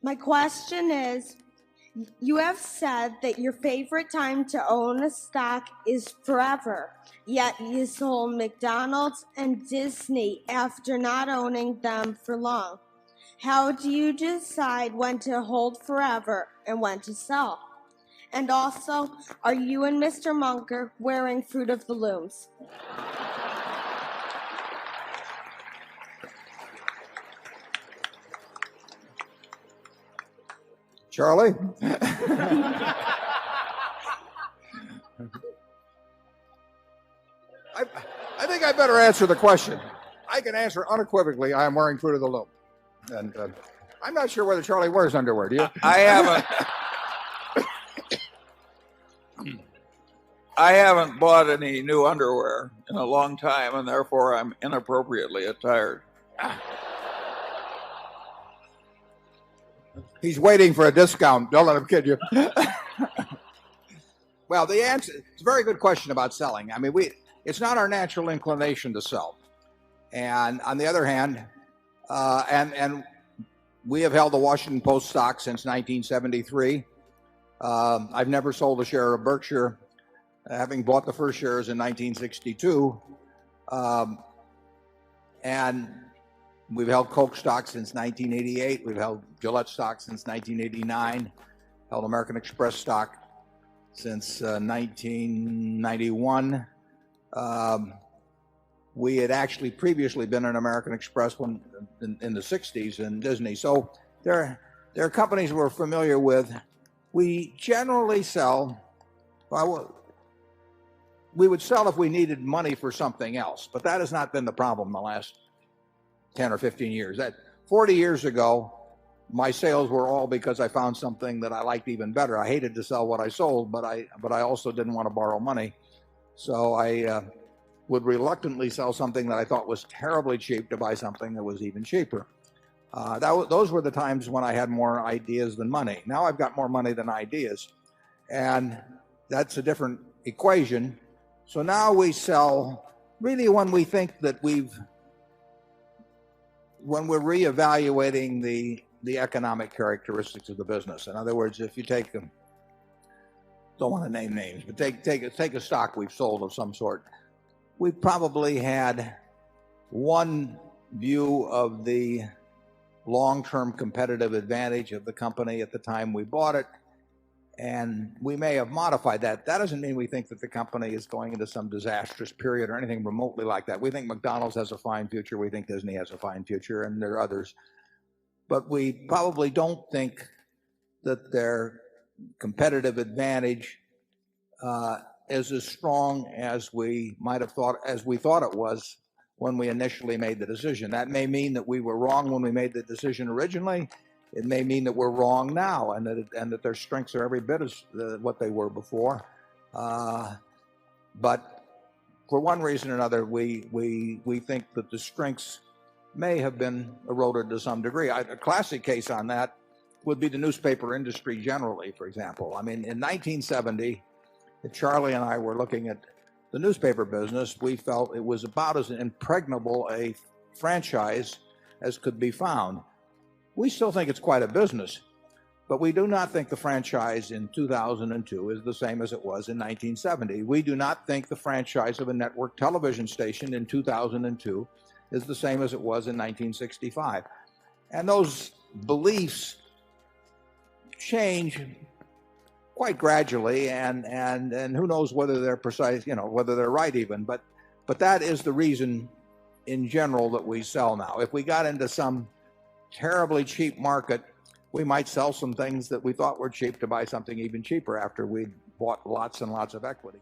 My question is, you have said that your favorite time to own a stock is forever, yet you sold McDonald's and Disney after not owning them for long. How do you decide when to hold forever and when to sell? And also, are you and Mr. Munger wearing Fruit of the Looms? Charlie? I think I better answer the question. I can answer unequivocally, I am wearing Fruit of the Loom. And I'm not sure whether Charlie wears underwear, do you? I haven't bought any new underwear in a long time, and therefore I'm inappropriately attired. He's waiting for a discount. Don't let him kid you. Well, the answer, it's a very good question about selling. I mean, it's not our natural inclination to sell. And on the other hand, and we have held the Washington Post stock since 1973. I've never sold a share of Berkshire, having bought the first shares in 1962. And we've held Coke stock since 1988. We've held Gillette stock since 1989. Held American Express stock since 1991. We had actually previously been an American Express in the 60s in Disney. So there are companies we're familiar with. We generally sell, well, we would sell if we needed money for something else, but that has not been the problem in the last 10 or 15 years. That 40 years ago, my sales were all because I found something that I liked even better. I hated to sell what I sold, but I also didn't want to borrow money. So I would reluctantly sell something that I thought was terribly cheap to buy something that was even cheaper. Those were the times when I had more ideas than money. Now I've got more money than ideas, and that's a different equation. So now we sell really when we think that when we're reevaluating the economic characteristics of the business. In other words, if you take them, don't want to name names, but take a stock we've sold of some sort. We probably had one view of the long-term competitive advantage of the company at the time we bought it, and we may have modified that. That doesn't mean we think that the company is going into some disastrous period or anything remotely like that. We think McDonald's has a fine future. We think Disney has a fine future, and there are others. But we probably don't think that their competitive advantage is as strong as we might have thought, as we thought it was when we initially made the decision. That may mean that we were wrong when we made the decision originally. It may mean that we're wrong now, and that their strengths are every bit as what they were before. But for one reason or another, we think that the strengths may have been eroded to some degree. A classic case on that would be the newspaper industry generally, for example. I mean, in 1970, if Charlie and I were looking at the newspaper business, we felt it was about as impregnable a franchise as could be found. We still think it's quite a business, but we do not think the franchise in 2002 is the same as it was in 1970. We do not think the franchise of a network television station in 2002 is the same as it was in 1965. And those beliefs change quite gradually, and who knows whether they're precise, whether they're right even. But that is the reason in general that we sell now. If we got into some terribly cheap market, we might sell some things that we thought were cheap to buy something even cheaper after we'd bought lots and lots of equity.